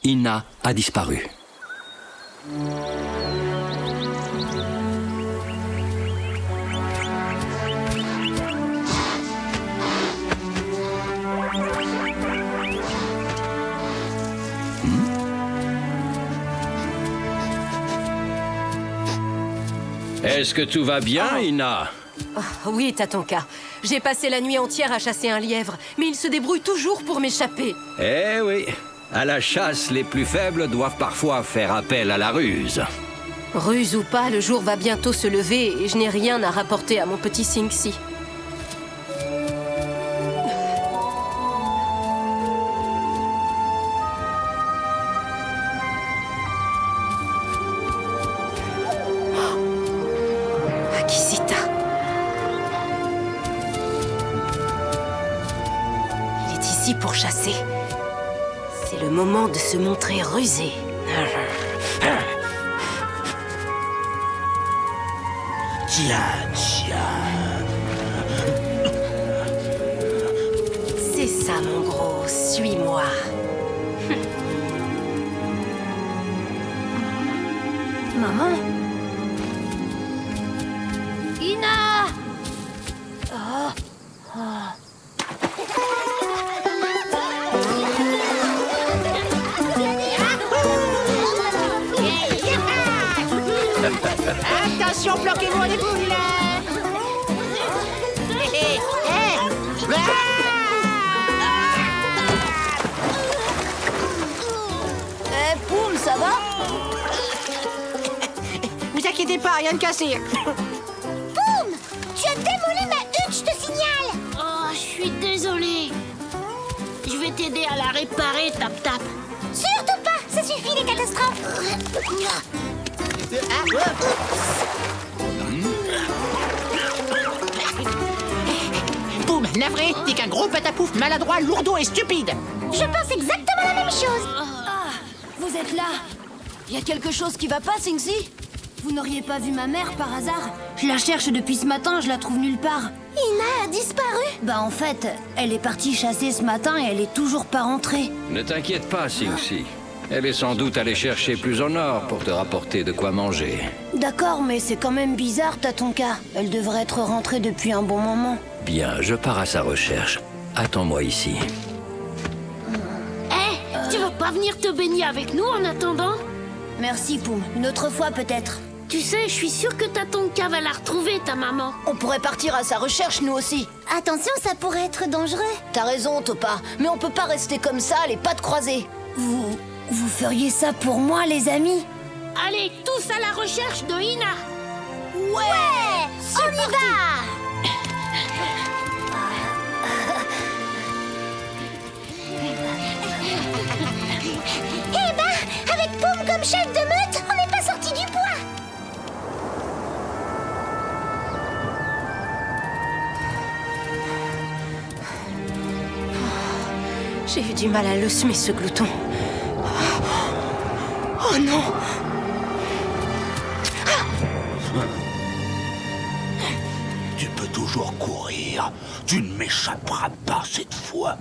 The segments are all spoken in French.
Ina a disparu. Est-ce que tout va bien, Ina? Oui, Tatonka. J'ai passé la nuit entière à chasser un lièvre, mais il se débrouille toujours pour m'échapper. Eh oui, à la chasse, les plus faibles doivent parfois faire appel à la ruse. Ruse ou pas, le jour va bientôt se lever et je n'ai rien à rapporter à mon petit Sinxi. Akisita. Il est ici pour chasser. C'est le moment de se montrer rusé. Tiens. C'est ça, mon gros. Suis-moi. Maman? Ina! Attention, bloquez-moi les poulets. Poum, ça va? Vous inquiétez pas, rien de cassé. Poum! Tu as démoli ma hutte, je te signale! Oh, je suis désolée. Je vais t'aider à la réparer, Tap-Tap. Surtout pas! Ça suffit, les catastrophes! Boum, navré, t'es qu'un gros patapouf maladroit, lourdeau et stupide. Je pense exactement la même chose! Vous êtes là. Y a quelque chose qui va pas, Singsi? Vous n'auriez pas vu ma mère par hasard? Je la cherche depuis ce matin, je la trouve nulle part. Ina a disparu! Bah en fait, elle est partie chasser ce matin et elle est toujours pas rentrée. Ne t'inquiète pas, Singsi. Elle est sans doute allée chercher plus au nord pour te rapporter de quoi manger. D'accord, mais c'est quand même bizarre, Tatonka. Elle devrait être rentrée depuis un bon moment. Bien, je pars à sa recherche. Attends-moi ici. Tu veux pas venir te baigner avec nous en attendant? Merci, Poum. Une autre fois peut-être. Tu sais, je suis sûre que Tatonka va la retrouver, ta maman. On pourrait partir à sa recherche, nous aussi. Attention, ça pourrait être dangereux. T'as raison, Topa. Mais on peut pas rester comme ça, les pattes croisées. Vous feriez ça pour moi, les amis? Allez, tous à la recherche de Ina. Ouais! On y va! Eh ben, avec Poum comme chef de meute, on n'est pas sorti du bois. J'ai eu du mal à le semer, ce glouton. Oh non! Tu peux toujours courir. Tu ne m'échapperas pas cette fois.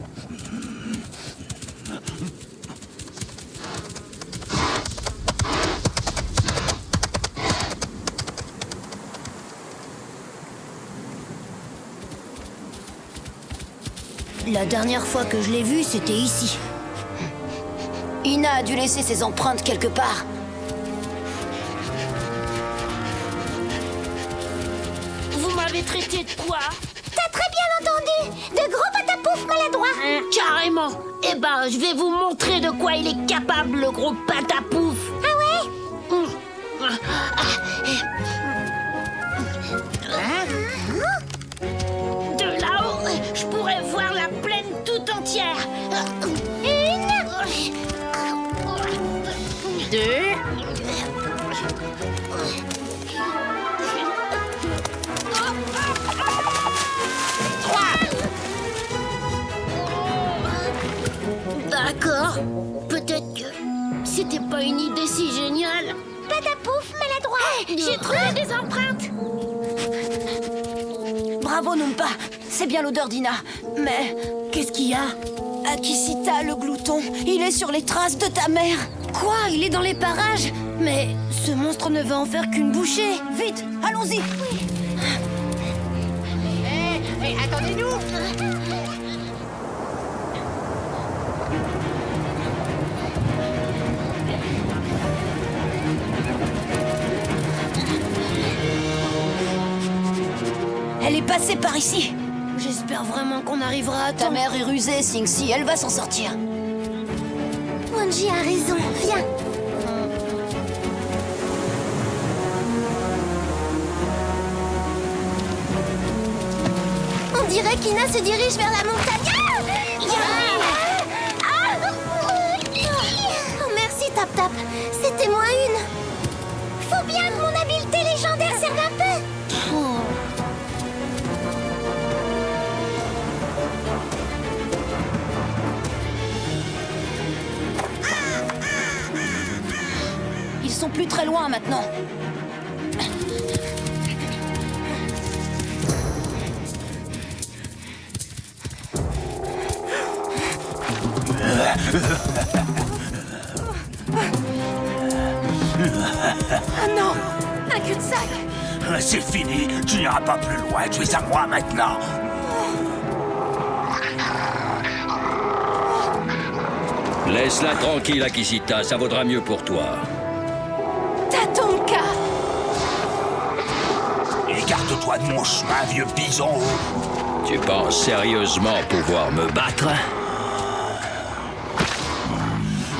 La dernière fois que je l'ai vue, c'était ici. Ina a dû laisser ses empreintes quelque part. Vous m'avez traité de quoi? T'as très bien entendu. De gros patapouf maladroits. Carrément. Eh ben, je vais vous montrer de quoi il est capable, le gros patapouf. Ah ouais? De là-haut, je pourrais voir la plaine tout entière. Deux. D'accord. Peut-être que c'était pas une idée si géniale. Patapouf maladroit. J'ai trouvé des empreintes. Bravo, Numpa. C'est bien l'odeur d'Ina. Mais qu'est-ce qu'il y a? Akisita, le glouton, il est sur les traces de ta mère. Quoi? Il est dans les parages? Mais ce monstre ne va en faire qu'une bouchée. Vite, allons-y. Hé, attendez-nous! Elle est passée par ici. J'espère vraiment qu'on arrivera à temps. Ta mère est rusée, Singsi, elle va s'en sortir. Wanji a raison, viens. On dirait qu'Ina se dirige vers la montagne. Oh, merci, Tap Tap. C'était moi une. Faut bien que mon habileté légendaire serve un peu. Ils sont plus très loin maintenant. Ah non! Un cul-de-sac! C'est fini, tu n'iras pas plus loin, tu es à moi maintenant. Laisse-la tranquille, Akisita, ça vaudra mieux pour toi. Tatonka! Écarte-toi de mon chemin, vieux bison. Tu penses sérieusement pouvoir me battre?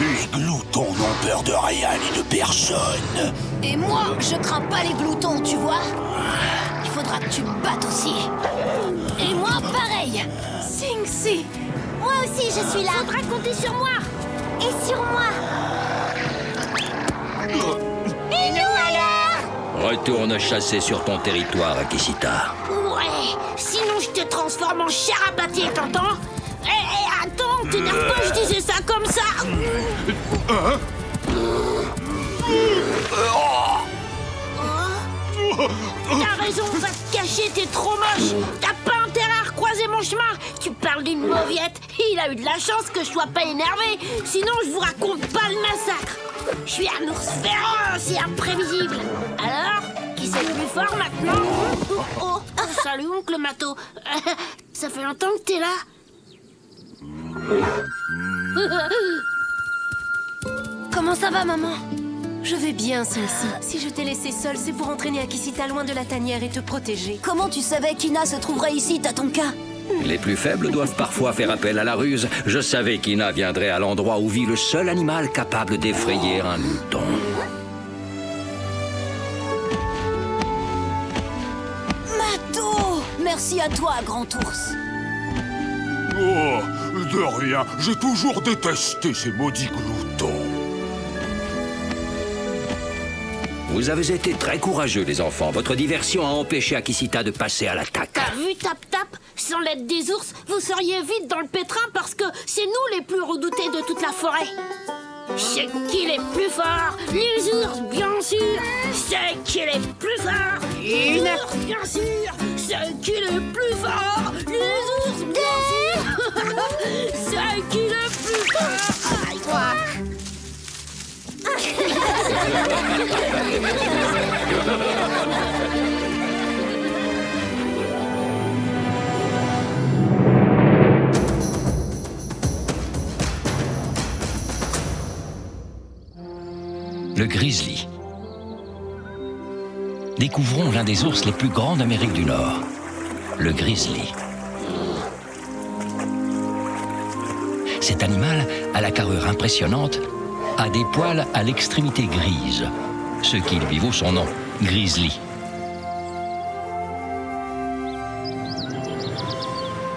Les gloutons n'ont peur de rien ni de personne. Et moi, je crains pas les gloutons, tu vois. Il faudra que tu me battes aussi. Et moi, pareil. Singsi! Moi aussi, je suis là. Faudra compter sur moi. Et sur moi. Et nous alors? Retourne chasser sur ton territoire, Akisita. Ouais, sinon je te transforme en charapaté, t'entends? Eh, attends, t'énerve pas, je disais ça comme ça. T'as raison, va te cacher, t'es trop moche. T'as pas intérêt à recroiser mon chemin. Tu parles d'une mauviette. Il a eu de la chance que je sois pas énervé. Sinon, je vous raconte pas le massacre. Je suis un ours féroce et imprévisible. Alors, qui c'est le plus fort maintenant? Oh, salut, oncle Mato. Ça fait longtemps que t'es là? Comment ça va, maman? Je vais bien, Singsi. Si je t'ai laissé seule, c'est pour entraîner Akisita loin de la tanière et te protéger. Comment tu savais qu'Ina se trouverait ici, Tatonka? Les plus faibles doivent parfois faire appel à la ruse. Je savais qu'Ina viendrait à l'endroit où vit le seul animal capable d'effrayer un mouton. Mato! Merci à toi, grand ours. Oh, de rien, j'ai toujours détesté ces maudits gloutons. Vous avez été très courageux, les enfants. Votre diversion a empêché Akisita de passer à l'attaque. T'as vu, Tap Tap? Sans l'aide des ours, vous seriez vite dans le pétrin parce que c'est nous les plus redoutés de toute la forêt. C'est qui les plus forts? Les ours, bien sûr. C'est qui les plus forts? Les ours, bien sûr. C'est qui les plus forts? Les ours, bien sûr. C'est qui les plus forts? Aïe, quoi? Le grizzly. Découvrons l'un des ours les plus grands d'Amérique du Nord, le grizzly. Cet animal, à la carrure impressionnante, a des poils à l'extrémité grise, ce qui lui vaut son nom, grizzly.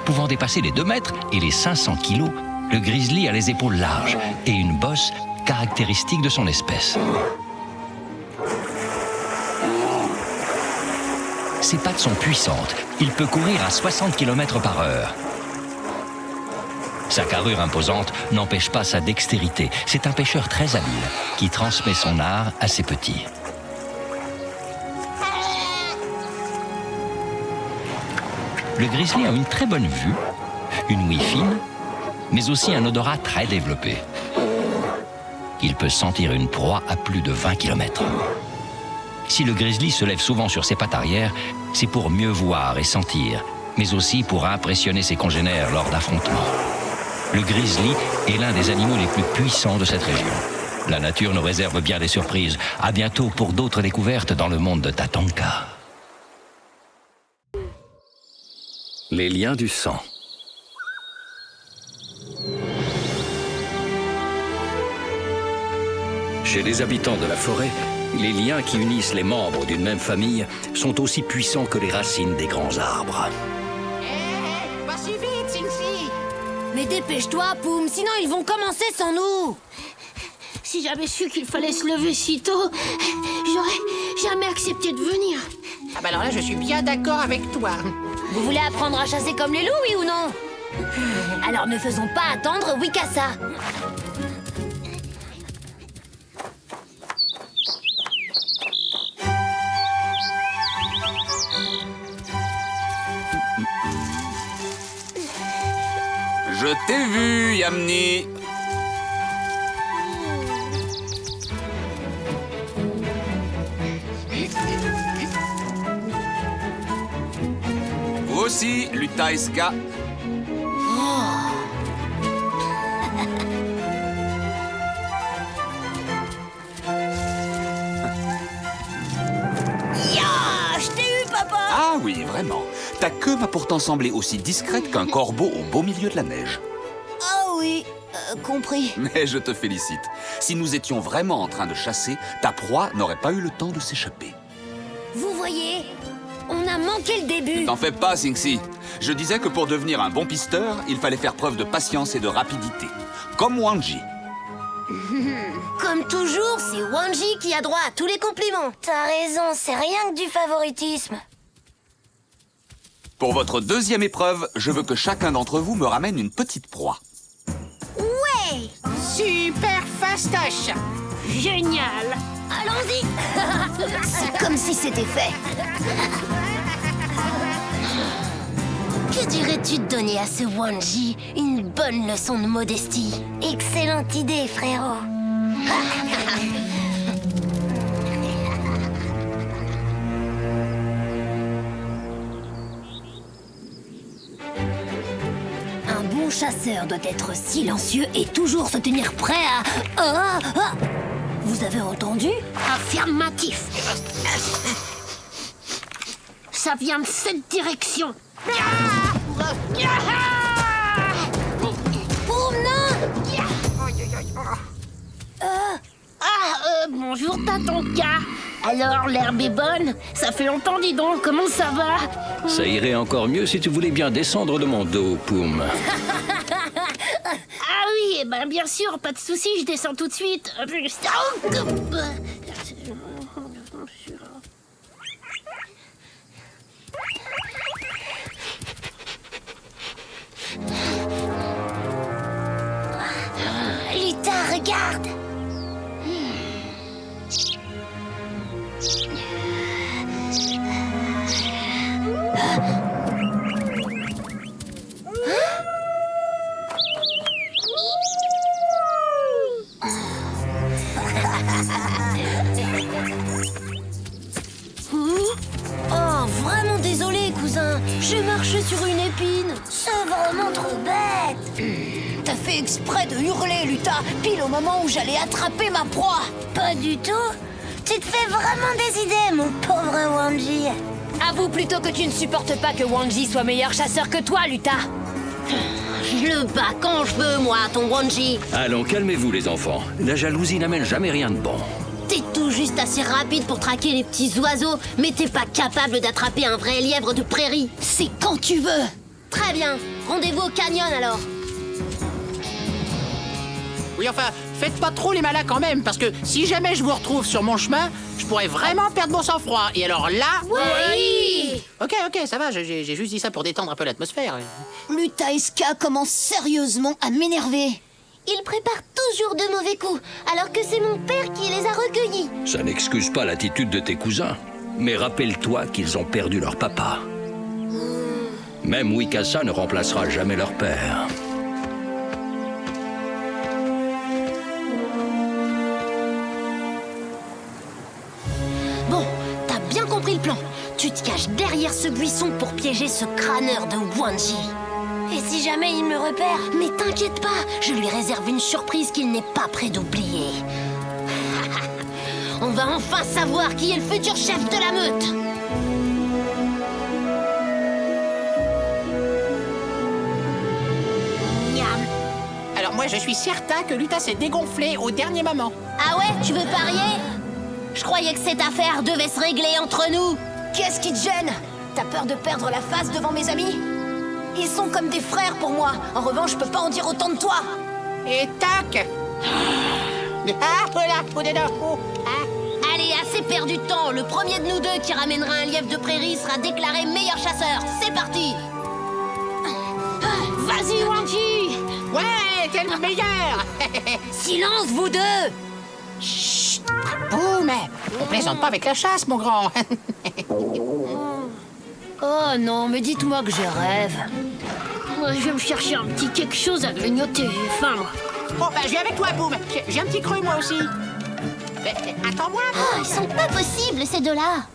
Pouvant dépasser les 2 mètres et les 500 kilos, le grizzly a les épaules larges et une bosse caractéristique de son espèce. Ses pattes sont puissantes. Il peut courir à 60 km/h. Sa carrure imposante n'empêche pas sa dextérité. C'est un pêcheur très habile qui transmet son art à ses petits. Le grizzly a une très bonne vue, une ouïe fine mais aussi un odorat très développé. Il peut sentir une proie à plus de 20 km. Si le grizzly se lève souvent sur ses pattes arrière, c'est pour mieux voir et sentir, mais aussi pour impressionner ses congénères lors d'affrontements. Le grizzly est l'un des animaux les plus puissants de cette région. La nature nous réserve bien des surprises. À bientôt pour d'autres découvertes dans le monde de Tatonka. Les liens du sang. Chez les habitants de la forêt, les liens qui unissent les membres d'une même famille sont aussi puissants que les racines des grands arbres. Hé, pas si vite, Sing-Si. Mais dépêche-toi, Poum, sinon ils vont commencer sans nous. Si j'avais su qu'il fallait se lever si tôt, j'aurais jamais accepté de venir. Ah bah alors là, je suis bien d'accord avec toi. Vous voulez apprendre à chasser comme les loups, oui ou non? Alors ne faisons pas attendre Wikasa. Je t'ai vu, Yamni. Vous aussi, Luta et Ska. Je t'ai eu, papa. Ah oui, vraiment. Ta queue m'a pourtant semblé aussi discrète qu'un corbeau au beau milieu de la neige. Ah oui, compris. Mais je te félicite. Si nous étions vraiment en train de chasser, ta proie n'aurait pas eu le temps de s'échapper. Vous voyez, on a manqué le début. T'en fais pas, Sing-Si. Je disais que pour devenir un bon pisteur, il fallait faire preuve de patience et de rapidité. Comme Wanji. Comme toujours, c'est Wanji qui a droit à tous les compliments. T'as raison, c'est rien que du favoritisme. Pour votre deuxième épreuve, je veux que chacun d'entre vous me ramène une petite proie. Ouais. Super fastoche. Génial. Allons-y. C'est comme si c'était fait. Que dirais-tu de donner à ce Wanji une bonne leçon de modestie? Excellente idée, frérot. Un bon chasseur doit être silencieux et toujours se tenir prêt à... Vous avez entendu? Affirmatif. Ça vient de cette direction. Bonjour Tatonka. Alors, l'herbe est bonne? Ça fait longtemps, dis donc, comment ça va? Ça irait encore mieux si tu voulais bien descendre de mon dos, Poum. Ah oui, eh ben bien sûr, pas de souci, je descends tout de suite. Luta, regarde. Oh, vraiment désolé, cousin. Je marchais sur une épine. C'est vraiment trop bête. T'as fait exprès de hurler, Luta, pile au moment où j'allais attraper ma proie. Pas du tout. Tu te fais vraiment des idées, mon pauvre Wanji. Avoue plutôt que tu ne supportes pas que Wanji soit meilleur chasseur que toi, Luta. Je le bats quand je veux, moi, ton Wanji. Allons, calmez-vous, les enfants. La jalousie n'amène jamais rien de bon. T'es tout juste assez rapide pour traquer les petits oiseaux, mais t'es pas capable d'attraper un vrai lièvre de prairie. C'est quand tu veux. Très bien. Rendez-vous au canyon, alors. Oui, enfin, faites pas trop les malins quand même, parce que si jamais je vous retrouve sur mon chemin, je pourrais vraiment perdre mon sang-froid. Et alors là... Oui. Ok, ça va, j'ai juste dit ça pour détendre un peu l'atmosphère. Luta et Ska commencent sérieusement à m'énerver. Il prépare toujours de mauvais coups, alors que c'est mon père qui les a recueillis. Ça n'excuse pas l'attitude de tes cousins, mais rappelle-toi qu'ils ont perdu leur papa. Même Wikasa ne remplacera jamais leur père. te caches derrière ce buisson pour piéger ce crâneur de Wanji. Et si jamais il me repère? Mais t'inquiète pas, je lui réserve une surprise qu'il n'est pas prêt d'oublier. On va enfin savoir qui est le futur chef de la meute. Miam. Alors moi, je suis certain que Luta s'est dégonflé au dernier moment. Ah ouais, tu veux parier? Je croyais que cette affaire devait se régler entre nous. Qu'est-ce qui te gêne? T'as peur de perdre la face devant mes amis? Ils sont comme des frères pour moi. En revanche, je peux pas en dire autant de toi. Et tac. Ah, voilà, au dedans. Oh, ah. Allez, assez perdu de temps. Le premier de nous deux qui ramènera un lièvre de prairie sera déclaré meilleur chasseur. C'est parti. Vas-y, Wanji. Ouais, t'es le meilleur. Silence, vous deux. Chut. Boum. On plaisante pas avec la chasse, mon grand. Oh non, mais dites-moi que je rêve. Je vais me chercher un petit quelque chose à grignoter. J'ai faim, moi. Bon, bah, je viens avec toi, Boum. J'ai un petit creux, moi aussi. Mais, attends-moi. Oh, ils sont pas possibles, ces deux-là.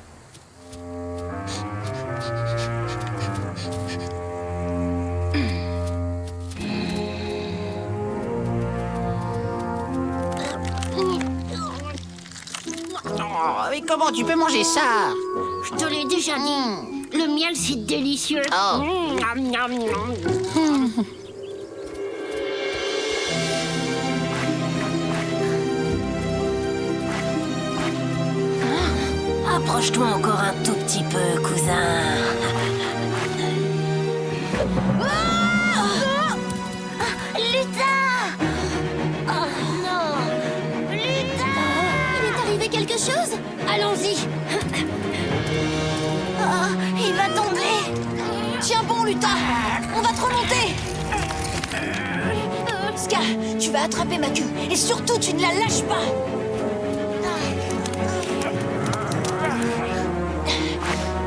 Oh, mais comment tu peux manger ça? Je te l'ai déjà dit. Le miel, c'est délicieux. Oh. Miam, miam, miam. Approche-toi encore un tout petit peu, cousin. Luta! Oh non! Luta! Il est arrivé quelque chose? Allons-y. Oh, il va tomber! Tiens bon, Luta. On va te remonter. Ska, tu vas attraper ma queue. Et surtout, tu ne la lâches pas.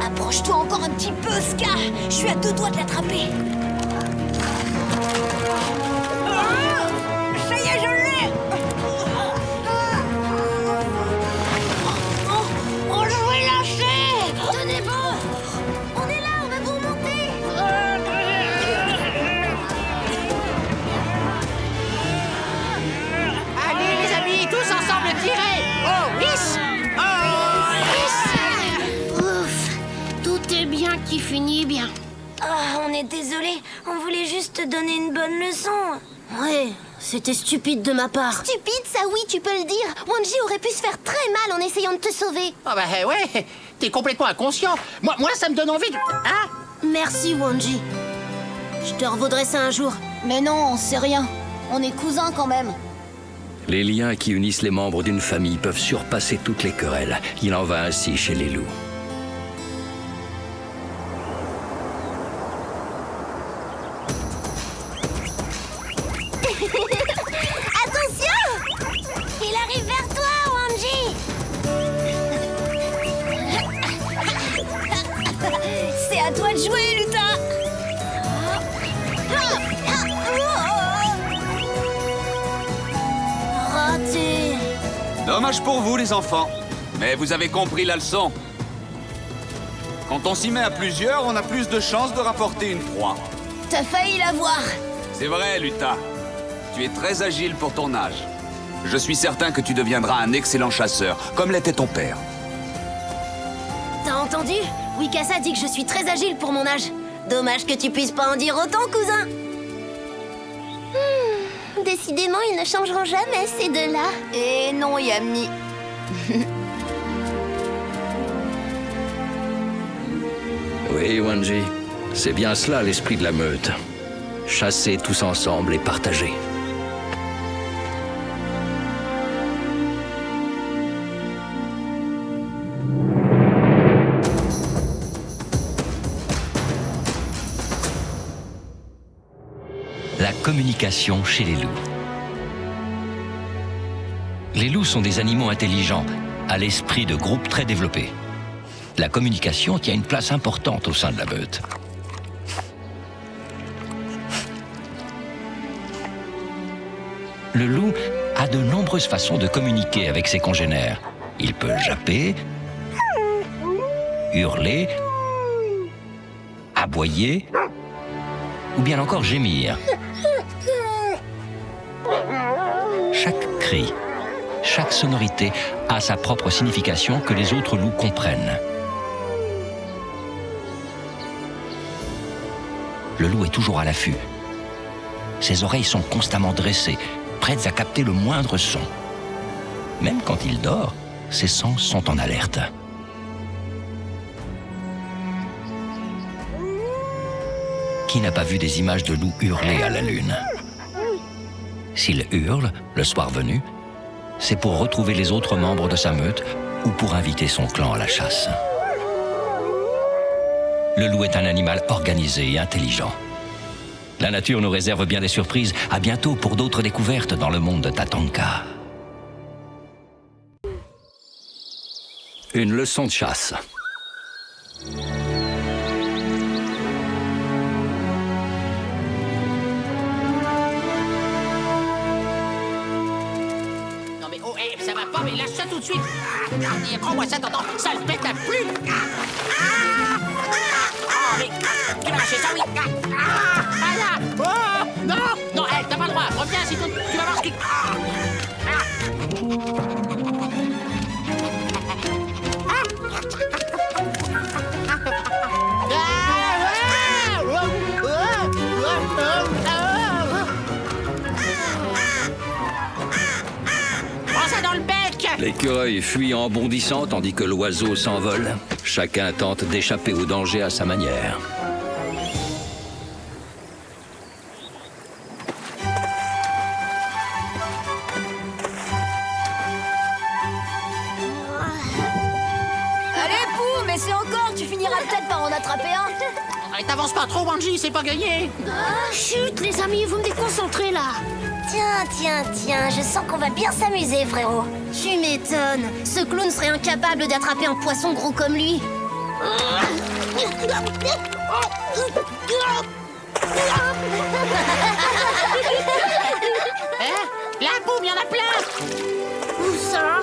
Approche-toi encore un petit peu, Ska. Je suis à 2 doigts de l'attraper. Ça y est, je l'ai. On l'aurait lâché! Tenez bon! On est là, on va vous remonter! Allez, les amis, tous ensemble, tirez. Oh, oui. Ouf. Tout est bien qui finit bien. Ah, on est désolé, on voulait juste te donner une bonne leçon. Ouais, c'était stupide de ma part. Stupide, ça oui, tu peux le dire. Wanji aurait pu se faire très mal en essayant de te sauver. Oh, bah, ouais, t'es complètement inconscient. Moi, ça me donne envie de... Hein? Merci, Wanji. Je te revaudrai ça un jour. Mais non, on sait rien. On est cousins quand même. Les liens qui unissent les membres d'une famille peuvent surpasser toutes les querelles. Il en va ainsi chez les loups. Attention! Il arrive vers toi, Wanji! C'est à toi de jouer, Luta. Raté. Dommage pour vous, les enfants. Mais vous avez compris la leçon. Quand on s'y met à plusieurs, on a plus de chances de rapporter une proie. T'as failli l'avoir. C'est vrai, Luta. Tu es très agile pour ton âge. Je suis certain que tu deviendras un excellent chasseur, comme l'était ton père. T'as entendu? Wikasa dit que je suis très agile pour mon âge. Dommage que tu puisses pas en dire autant, cousin. Décidément, ils ne changeront jamais, ces deux-là. Et non, Yamni. Oui, Wanji. C'est bien cela l'esprit de la meute. Chasser tous ensemble et partager. La communication chez les loups. Les loups sont des animaux intelligents, à l'esprit de groupe très développé. La communication tient une place importante au sein de la meute. Le loup a de nombreuses façons de communiquer avec ses congénères. Il peut japper, hurler, aboyer ou bien encore gémir. Chaque cri, chaque sonorité a sa propre signification que les autres loups comprennent. Le loup est toujours à l'affût. Ses oreilles sont constamment dressées, prêtes à capter le moindre son. Même quand il dort, ses sens sont en alerte. Qui n'a pas vu des images de loups hurler à la lune? S'il hurle, le soir venu, c'est pour retrouver les autres membres de sa meute ou pour inviter son clan à la chasse. Le loup est un animal organisé et intelligent. La nature nous réserve bien des surprises. À bientôt pour d'autres découvertes dans le monde de Tatanka. Une leçon de chasse. Non mais oh, hey, ça va pas, mais lâche ça tout de suite. Prends-moi ça, t'entends? Ça le pète la plume. Oh, mais tu vas lâcher ça, oui. Voilà. Oh, non, non, hey, t'as pas le droit. Reviens, sinon tu vas voir ce que... Prends ça dans le bec. L'écureuil fuit en bondissant tandis que l'oiseau s'envole. Chacun tente d'échapper au danger à sa manière. Allez, Pou, mais c'est encore, tu finiras peut-être par en attraper un. Allez, t'avances pas trop, Wanji, c'est pas gagné. Chut, les amis, vous me déconcentrez là. Tiens, je sens qu'on va bien s'amuser, frérot. Tu m'étonnes. Ce clown serait incapable d'attraper un poisson gros comme lui. Hein? La boum, y en a plein. Où ça?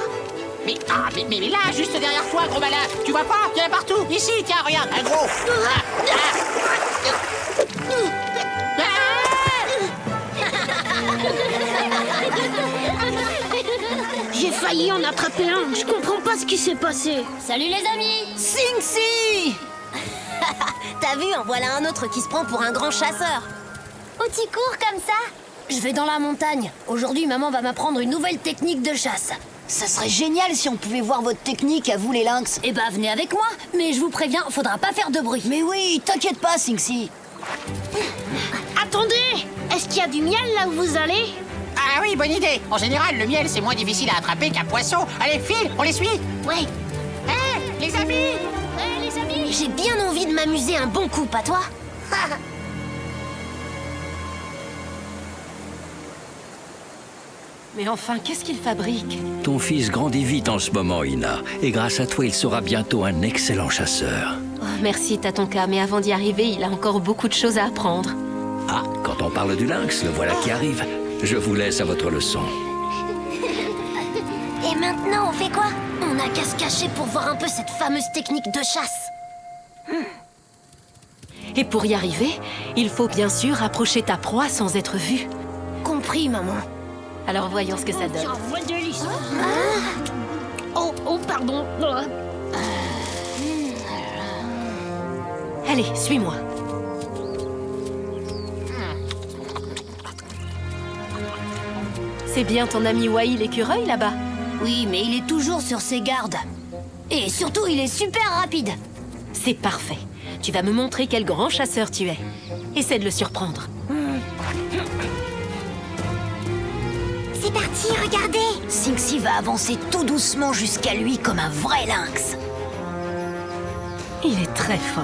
Mais là, juste derrière toi, gros malin. Tu vois pas? Il y en a partout. Ici, tiens, regarde, un gros. J'ai failli en attraper un. Je comprends pas ce qui s'est passé. Salut les amis. Sing-Si! T'as vu, en voilà un autre qui se prend pour un grand chasseur. Où tu cours comme ça? Je vais dans la montagne. Aujourd'hui, maman va m'apprendre une nouvelle technique de chasse. Ça serait génial si on pouvait voir votre technique à vous, les lynx. Eh ben, venez avec moi. Mais je vous préviens, faudra pas faire de bruit. Mais oui, t'inquiète pas, Sing-Si. Attendez, est-ce qu'il y a du miel là où vous allez? Ah oui, bonne idée. En général, le miel, c'est moins difficile à attraper qu'un poisson. Allez, file, on les suit. Ouais. Hé, les amis. Les amis. J'ai bien envie de m'amuser un bon coup, pas toi? Mais enfin, qu'est-ce qu'il fabrique? Ton fils grandit vite en ce moment, Ina. Et grâce à toi, il sera bientôt un excellent chasseur. Oh, merci, Tatanka, mais avant d'y arriver, il a encore beaucoup de choses à apprendre. Ah, quand on parle du lynx, le voilà qui arrive. Je vous laisse à votre leçon. Et maintenant, on fait quoi? On n'a qu'à se cacher pour voir un peu cette fameuse technique de chasse. Et pour y arriver, il faut bien sûr approcher ta proie sans être vu. Compris, maman. Alors voyons ce que ça donne. Voix de lisse. Oh, pardon. Allez, suis-moi. C'est bien ton ami Wai l'écureuil là-bas? Oui, mais il est toujours sur ses gardes. Et surtout, il est super rapide. C'est parfait. Tu vas me montrer quel grand chasseur tu es. Essaie de le surprendre. C'est parti, regardez. Sing-Si va avancer tout doucement jusqu'à lui comme un vrai lynx. Il est très fort.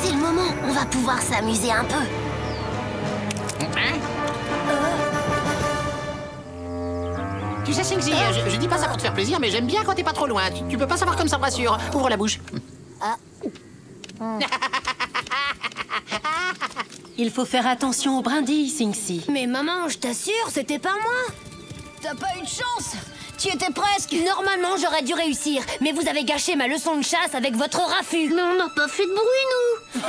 C'est le moment, on va pouvoir s'amuser un peu. Tu sais, Sing-Si, je dis pas ça pour te faire plaisir, mais j'aime bien quand t'es pas trop loin. Tu peux pas savoir comme ça me rassure. Ouvre la bouche. Il faut faire attention aux brindilles, Sing-Si. Mais maman, je t'assure, c'était pas moi. T'as pas eu de chance. Tu y étais presque. Normalement, j'aurais dû réussir, mais vous avez gâché ma leçon de chasse avec votre raffut. Mais on n'a pas fait de bruit, nous.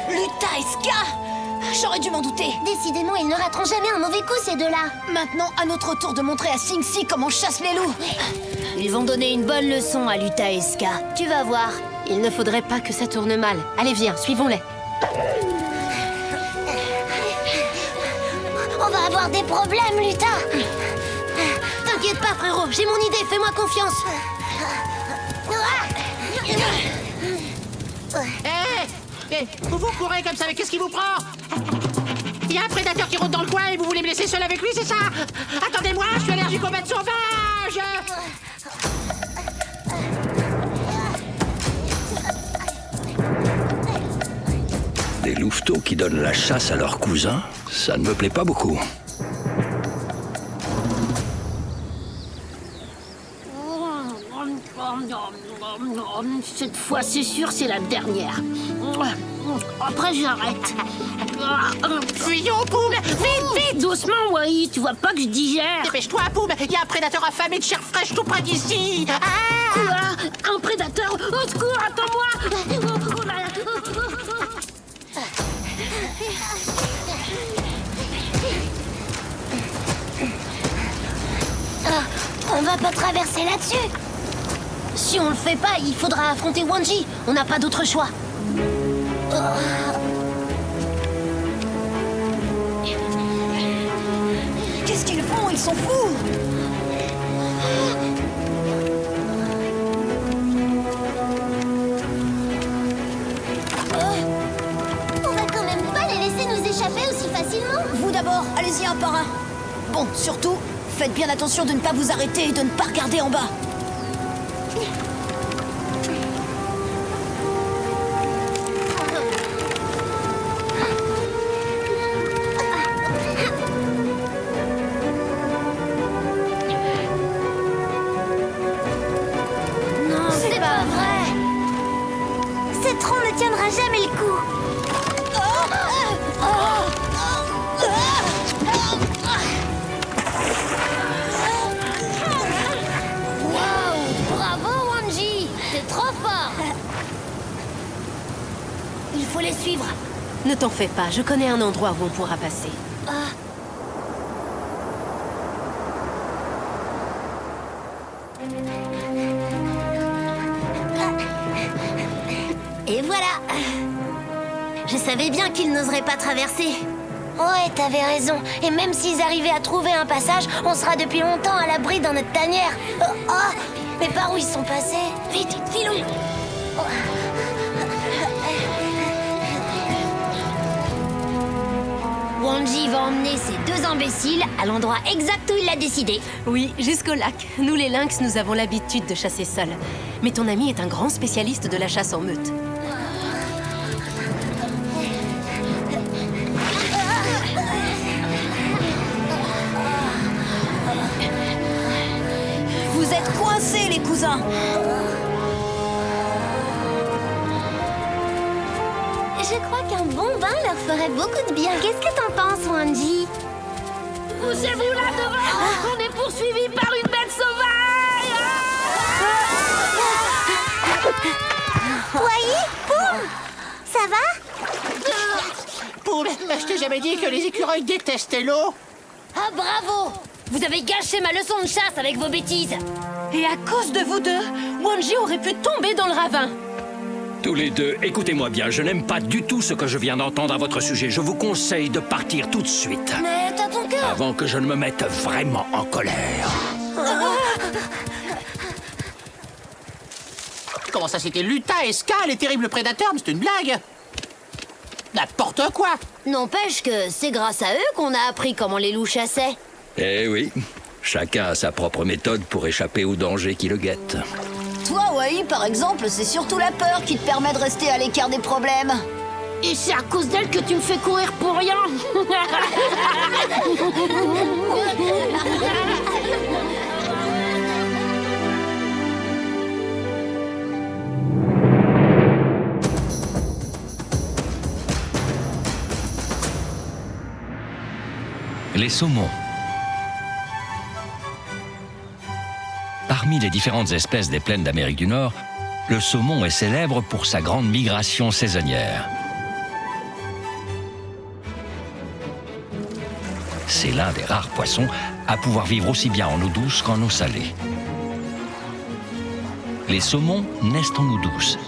Lutaiska. J'aurais dû m'en douter. Décidément, ils ne rateront jamais un mauvais coup, ces deux-là. Maintenant, à notre tour de montrer à Sing-Si comment on chasse les loups. Ils vont donner une bonne leçon à Lutaiska. Tu vas voir. Il ne faudrait pas que ça tourne mal. Allez, viens, suivons-les. On va avoir des problèmes, Luta. T'inquiète pas, frérot, j'ai mon idée, fais-moi confiance. Vous courez comme ça, mais qu'est-ce qui vous prend? Il y a un prédateur qui rôde dans le coin et vous voulez me laisser seul avec lui, c'est ça? Attendez-moi, je suis allergique aux bêtes sauvages. Des louveteaux qui donnent la chasse à leurs cousins, ça ne me plaît pas beaucoup. Cette fois, c'est sûr, c'est la dernière. Après, j'arrête. Fuyons, Poum! Vite, vite! Doucement, Wai, tu vois pas que je digère. Dépêche-toi, Poum! Il y a un prédateur affamé de chair fraîche tout près d'ici! Ah! Quoi? Un prédateur? Au secours, attends-moi! Oh là là. On va pas traverser là-dessus. Si on le fait pas, il faudra affronter Wanji. On n'a pas d'autre choix. Qu'est-ce qu'ils font? Ils sont fous. On va quand même pas les laisser nous échapper aussi facilement. Vous d'abord, allez-y un par un. Bon, surtout, faites bien attention de ne pas vous arrêter et de ne pas regarder en bas. Non, c'est pas vrai. Cette tronc ne tiendra jamais le coup. Waouh! Bravo, Wanji! T'es trop fort! Il faut les suivre. Ne t'en fais pas, je connais un endroit où on pourra passer. Et voilà! Je savais bien qu'ils n'oseraient pas traverser. Ouais, t'avais raison. Et même s'ils arrivaient à trouver un passage, on sera depuis longtemps à l'abri dans notre tanière. Mais par où ils sont passés? Vite, filons! Wanji va emmener ces deux imbéciles à l'endroit exact où il l'a décidé. Oui, jusqu'au lac. Nous, les lynx, nous avons l'habitude de chasser seuls. Mais ton ami est un grand spécialiste de la chasse en meute. Vous êtes coincés, les cousins. Je crois qu'un bon bain leur ferait beaucoup de bien. Qu'est-ce que t'en penses, Wanji? Poussez-vous là devant. On est poursuivis par une bête sauvage. Wai, Poum, ça va? Poum, je t'ai jamais dit que les écureuils détestaient l'eau? Ah, bravo! Vous avez gâché ma leçon de chasse avec vos bêtises. Et à cause de vous deux, Wanji aurait pu tomber dans le ravin. Tous les deux, écoutez-moi bien, je n'aime pas du tout ce que je viens d'entendre à votre sujet. Je vous conseille de partir tout de suite. Mais t'as ton cœur. Avant que je ne me mette vraiment en colère. Comment ça, c'était Lutaiska, les terribles prédateurs? Mais c'est une blague! N'importe quoi! N'empêche que c'est grâce à eux qu'on a appris comment les loups chassaient. Eh oui, chacun a sa propre méthode pour échapper aux dangers qui le guettent. Toi, Wai, par exemple, c'est surtout la peur qui te permet de rester à l'écart des problèmes. Et c'est à cause d'elle que tu me fais courir pour rien. Les saumons. Parmi les différentes espèces des plaines d'Amérique du Nord, le saumon est célèbre pour sa grande migration saisonnière. C'est l'un des rares poissons à pouvoir vivre aussi bien en eau douce qu'en eau salée. Les saumons naissent en eau douce,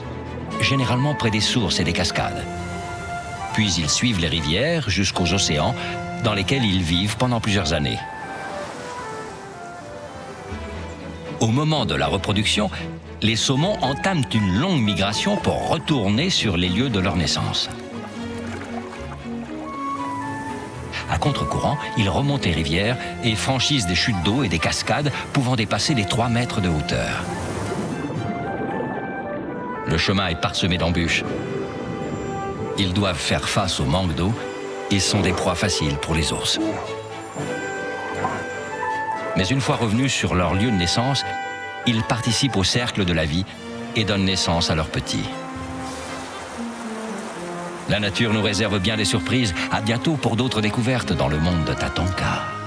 généralement près des sources et des cascades. Puis ils suivent les rivières jusqu'aux océans, dans lesquels ils vivent pendant plusieurs années. Au moment de la reproduction, les saumons entament une longue migration pour retourner sur les lieux de leur naissance. À contre-courant, ils remontent les rivières et franchissent des chutes d'eau et des cascades pouvant dépasser les 3 mètres de hauteur. Le chemin est parsemé d'embûches. Ils doivent faire face au manque d'eau et sont des proies faciles pour les ours. Mais une fois revenus sur leur lieu de naissance, ils participent au cercle de la vie et donnent naissance à leurs petits. La nature nous réserve bien des surprises. À bientôt pour d'autres découvertes dans le monde de Tatonka.